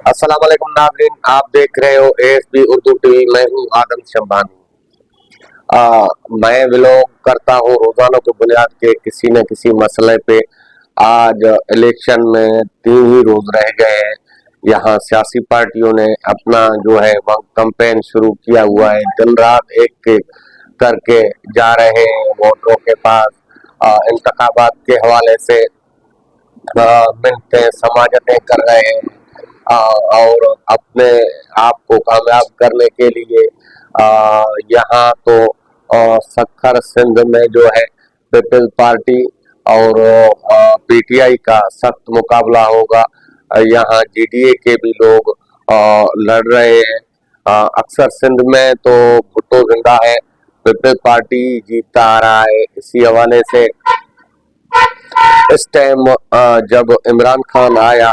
अस्सलाम वालेकुम नाज़रीन, आप देख रहे हो एएसपी उर्दू टीवी। मैं हूं आदम शम्बानी। मैं व्लॉग करता हूं रोजाना की बुनियाद के किसी न किसी मसले पे। आज इलेक्शन में 3 ही रोज रह गए हैं। यहाँ सियासी पार्टियों ने अपना जो है वह कैंपेन शुरू किया हुआ है। दिन रात एक एक करके जा रहे हैं वोटरों के पास। इंतखाबात के हवाले से मिलते समाजतें कर रहे हैं। और अपने आप को कामयाब करने के लिए यहाँ तो सखर सिंध में जो है पीपल्स पार्टी और पीटीआई का सख्त मुकाबला होगा। यहाँ जीडीए के भी लोग लड़ रहे हैं। अक्सर सिंध में तो भुट्टो जिंदा है, पीपल्स पार्टी जीतता आ रहा है। इसी हवाले से इस टाइम जब इमरान खान आया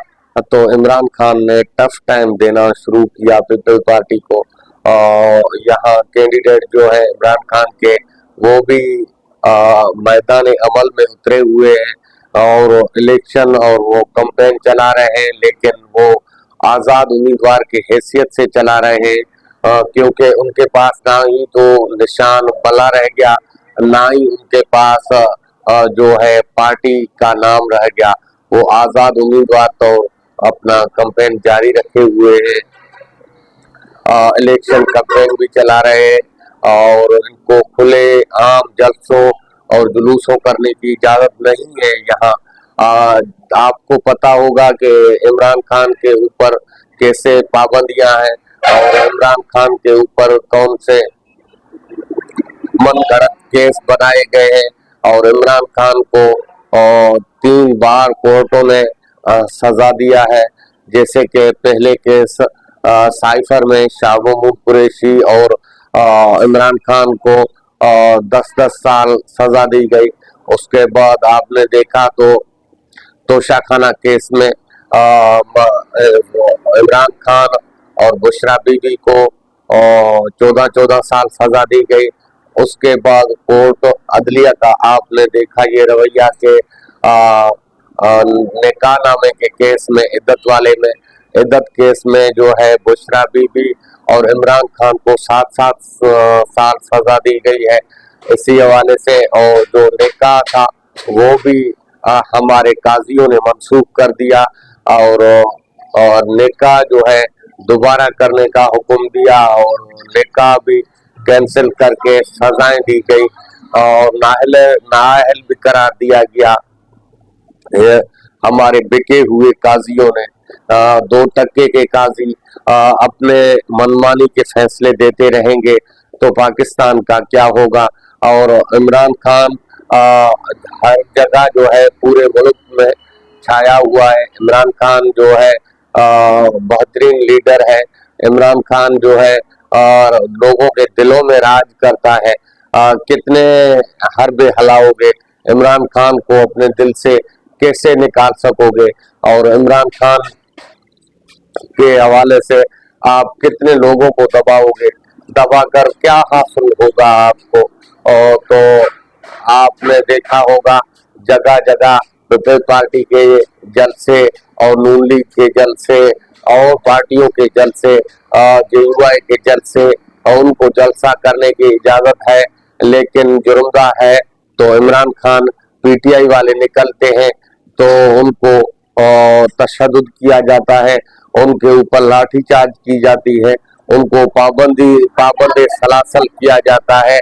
तो इमरान खान ने टफ टाइम देना शुरू किया पीपल्स पार्टी को। और यहाँ कैंडिडेट जो है इमरान खान के वो भी मैदान अमल में उतरे हुए हैं और इलेक्शन और वो कैंपेन चला रहे हैं, लेकिन वो आजाद उम्मीदवार की हैसियत से चला रहे हैं। क्योंकि उनके पास ना ही तो निशान बला रह गया, ना ही उनके पास जो है पार्टी का नाम रह गया। वो आजाद उम्मीदवार तो अपना कैंपेन जारी रखे हुए हैं, इलेक्शन कैंपेन भी चला रहे हैं और इनको खुले आम जलसों और जुलूसों करने की इजाजत नहीं है यहाँ। आपको पता होगा कि इमरान खान के ऊपर कैसे पाबंदियां हैं और इमरान खान के ऊपर कौन से मनगढ़ंत केस बनाए गए हैं और इमरान खान को 3 बार कोर्टों ने सजा दिया है। जैसे कि पहले केस साइफर में शाह महमूद कुरैशी और इमरान खान को 10-10 साल सजा दी गई। उसके बाद आपने देखा तो तोशाखाना केस में इमरान खान और बुशरा बीबी को 14-14 साल सजा दी गई। उसके बाद कोर्ट अदलिया का आपने देखा ये रवैया के निकाह नामे के केस में इद्दत केस में जो है बुशरा बीबी और इमरान खान को 7-7 साल सजा दी गई है। इसी हवाले से और जो निकाह था वो भी हमारे काजियों ने मंसूख कर दिया और निकाह जो है दोबारा करने का हुक्म दिया और निकाह भी कैंसिल करके सजाएं दी गई और नाअहल भी करार दिया गया। ये हमारे बिके हुए काजियों ने 2 टक्के के काजी अपने मनमानी के फैसले देते रहेंगे तो पाकिस्तान का क्या होगा। और इमरान खान हर जगह जो है पूरे मुल्क में छाया हुआ है। इमरान खान जो है बेहतरीन लीडर है। इमरान खान जो है और लोगों के दिलों में राज करता है। कितने हरबे हलाओगे इमरान खान को अपने दिल से कैसे निकाल सकोगे। और इमरान खान के हवाले से आप कितने लोगों को दबाओगे, दबाकर क्या हासिल होगा आपको। और तो आपने देखा होगा जगह जगह पीपल्स पार्टी के जलसे और नून लीग के जलसे और पार्टियों के जलसे, जेयूआई के जलसे और उनको जलसा करने की इजाजत है, लेकिन जुर्मगा है तो इमरान खान पीटीआई वाले निकलते हैं तो उनको तशद्दुद किया जाता है, उनके ऊपर लाठीचार्ज की जाती है, उनको पाबंदी सलासल किया जाता है।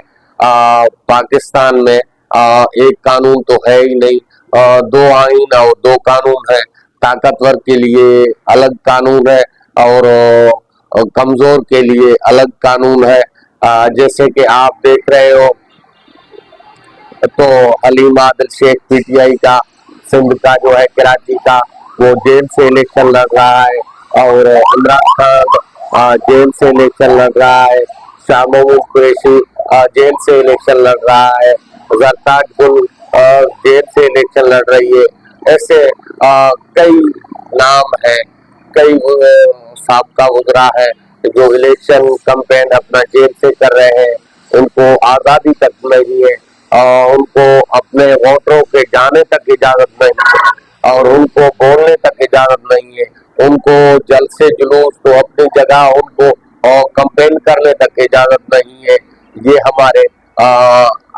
पाकिस्तान में एक कानून तो है ही नहीं, 2 आइन और 2 कानून है। ताकतवर के लिए अलग कानून है और कमजोर के लिए अलग कानून है। जैसे कि आप देख रहे हो तो हलीम आदिल शेख पीटीआई का सिंध का जो है कराची का वो जेल से इलेक्शन लड़ रहा है और इमरान खान जेल से इलेक्शन लड़ रहा है। शाह महमूद कुरैशी जेल से इलेक्शन लड़ रहा है। जरताज गुल जेल से इलेक्शन लड़ रही है। ऐसे कई नाम है, कई साबका वज़रा है जो इलेक्शन कैंपेन अपना जेल से कर रहे हैं। उनको आज़ादी तक नहीं है और उनको अपने वोटरों के जाने तक इजाजत नहीं है। और उनको बोलने तक इजाजत नहीं है। उनको जलसे जुलूस तो अपनी जगह, उनको कंपेन करने तक इजाजत नहीं है। ये हमारे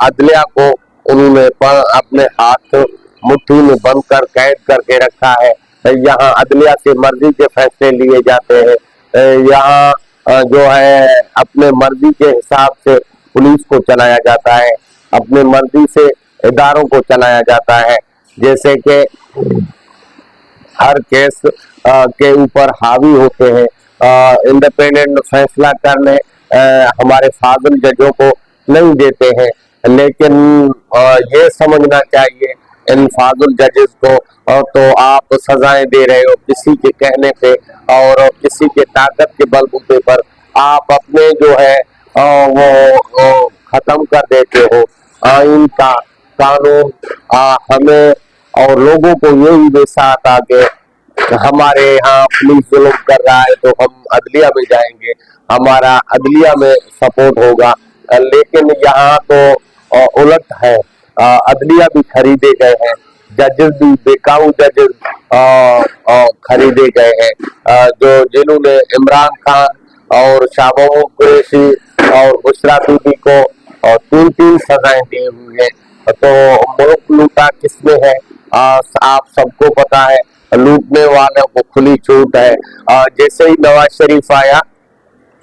अदलिया को उन्होंने अपने हाथ मुट्ठी में बंद कर कैद करके रखा है। यहाँ अदलिया से मर्जी के फैसले लिए जाते हैं। यहाँ जो है अपने मर्जी के हिसाब से पुलिस को चलाया जाता है, अपने मर्जी से इदारों को चलाया जाता है। जैसे कि हर केस के ऊपर हावी होते हैं, इंडिपेंडेंट फैसला करने हमारे फाजिल जजों को नहीं देते हैं। लेकिन ये समझना चाहिए इन फाजिल जजेस को, तो आप सजाएं दे रहे हो किसी के कहने पे और किसी के ताकत के बलबूते पर आप अपने जो है वो खत्म कर देते हो आइन का कानून। हमें और लोगों को यही बेसात आके हमारे यहाँ पुलिस जुल्म कर रहा है तो हम अदलिया में जाएंगे, हमारा अदलिया में सपोर्ट होगा। लेकिन यहाँ तो उलट है, अदलिया भी खरीदे गए हैं, जजेस भी बेकाबू जजेस खरीदे गए हैं। जो जिन्होंने इमरान खान और शाहबाज कुरैशी और बुशरा बीबी को 3-3 सजाएं दी हुई है। तो मुल्क लूटा किसने है आप सबको पता है, लूटने वालों को खुली छूट है। जैसे ही नवाज शरीफ आया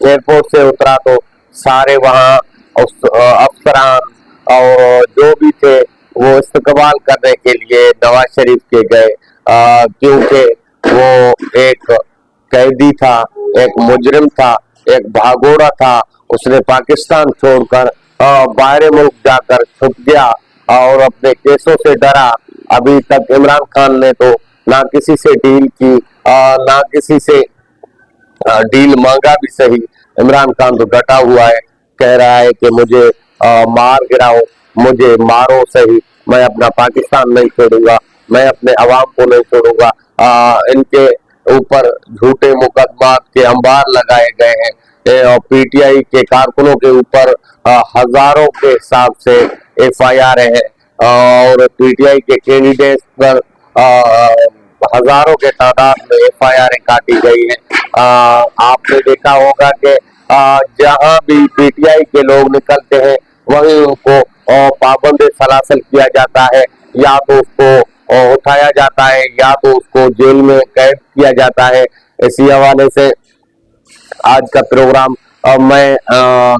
एयरपोर्ट से उतरा तो सारे वहाँ अफसरान और जो भी थे वो इस्तकबाल करने के लिए नवाज शरीफ के गए, क्योंकि वो एक कैदी था, एक मुजरिम था, एक भागोड़ा था। उसने पाकिस्तान छोड़कर बाहर मुल्क जाकर छुप गया और अपने केसों से डरा। अभी तक इमरान खान ने तो ना किसी से डील की, ना किसी से डील मांगा भी सही। इमरान खान तो डटा हुआ है, कह रहा है कि मुझे मार गिराओ, मुझे मारो सही, मैं अपना पाकिस्तान नहीं छोड़ूंगा, मैं अपने अवाम को नहीं छोड़ूंगा। इनके ऊपर झूठे मुकदमात के अंबार लगाए गए हैं और पीटीआई के कारकुनों के ऊपर हजारों के हिसाब से एफआईआर है और पीटीआई के कैंडिडेट पर हजारों के तादाद में एफआईआर काटी गई है। आपने देखा होगा कि जहां भी पीटीआई के लोग निकलते हैं वहीं उनको पाबंद सलासल किया जाता है, या तो उसको उठाया जाता है या तो उसको जेल में कैद किया जाता है। इसी हवाले से आज का प्रोग्राम मैं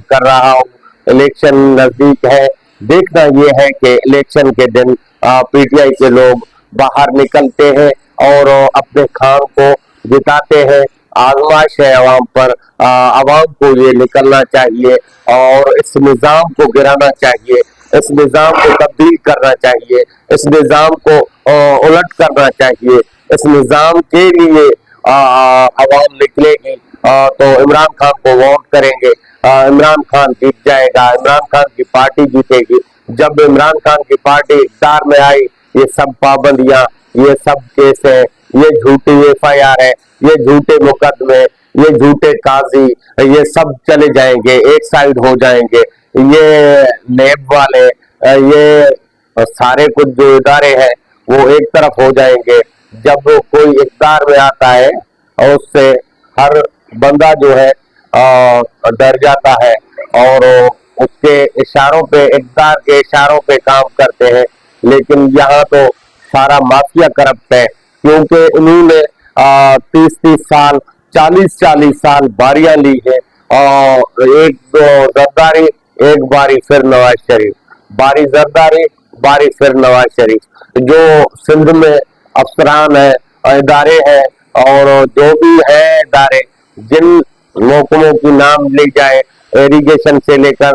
कर रहा हूँ। इलेक्शन नजदीक है, देखना ये है कि इलेक्शन के दिन पीटीआई के लोग बाहर निकलते हैं और अपने खान को जिताते हैं। आजमाइश है अवाम पर, अवाम को ये निकलना चाहिए और इस निजाम को गिराना चाहिए, इस निजाम को तब्दील करना चाहिए, इस निजाम को उलट करना चाहिए। इस निजाम के लिए अवाम निकलेगी तो इमरान खान को वोट करेंगे, इमरान खान जीत जाएगा, इमरान खान की पार्टी जीतेगी। जब इमरान खान की पार्टी इख्तियार में आई, ये सब पाबंदियां, ये सब केस है, ये झूठी एफआईआर है, ये झूठे मुकदमे, ये झूठे काजी, ये सब चले जाएंगे, एक साइड हो जाएंगे। ये नेब वाले, ये सारे कुछ जो इदारे हैं वो एक तरफ हो जाएंगे। जब कोई इख्तियार में आता है और उससे हर बंदा जो है डर जाता है और उसके इशारों पे, इख्तियार के इशारों पे काम करते हैं। लेकिन यहाँ तो सारा माफिया करप्ट है, क्योंकि इन्होंने 30-30 साल, 40-40 साल बारियां ली है और एक दो जरदारी, एक बारी फिर नवाज शरीफ, बारी जरदारी, बारी फिर नवाज शरीफ। जो सिंध में अफसरान है, इदारे हैं और जो भी है इदारे, जिन महकमों की नाम ली जाए, इरिगेशन से लेकर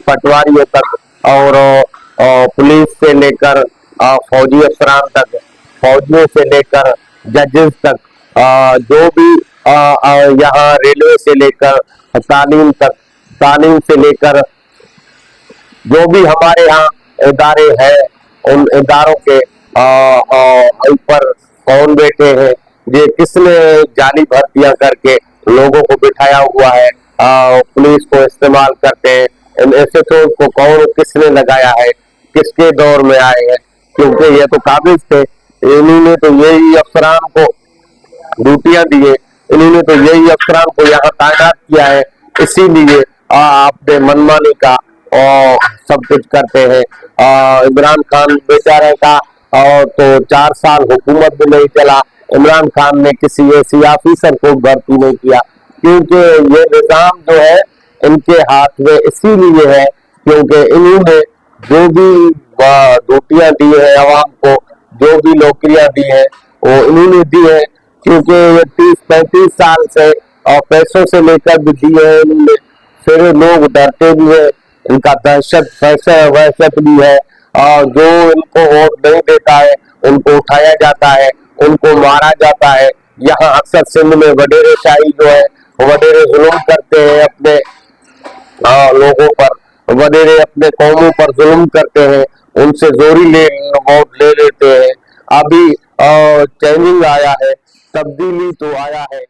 पटवारियों तक और पुलिस से लेकर फौजी अफसरान तक, फौजियों से लेकर जजेस तक, जो भी यहाँ रेलवे से लेकर तालीम तक, तालीम से लेकर जो भी हमारे यहाँ इदारे हैं, उन इदारों के ऊपर कौन बैठे हैं, ये किसने जाली भर्तियां करके लोगों को बिठाया हुआ है, पुलिस को इस्तेमाल करते हैं, एसएचओ को कौन किसने लगाया है, किसके दौर में आए हैं, क्योंकि ये तो काबिज थे इन्होंने तो यही अफसरान को ड्यूटियां दी है, इन्होंने तो यही अफसरान को यहाँ तैनात किया है, इसीलिए आपने मनमानी का और सब कुछ करते हैं। इमरान खान बेचारे का और तो 4 साल हुकूमत भी नहीं चला, इमरान खान ने किसी ऐसी ऑफिसर को भर्ती नहीं किया, क्योंकि ये निजाम जो है इनके हाथ में इसीलिए है क्योंकि इन्होंने जो भी ड्यूटियां दी है अवाम को, जो भी नौकरियां दी है वो इन्होंने दी है, क्योंकि ये 30-35 साल से और पैसों से लेकर भी दी है इन्होंने। फिर लोग डरते भी है, इनका वहशत भी है, और जो इनको वोट नहीं देता है उनको उठाया जाता है, उनको मारा जाता है। यहाँ अक्सर सिंध में वडेरे शाही जो है वडेरे जुल्म करते हैं अपने लोगों पर, वडेरे अपने कौमों पर जुल्म करते हैं, उनसे जोरी वोट ले लेते हैं। अभी चेंजिंग आया है, तब्दीली तो आया है।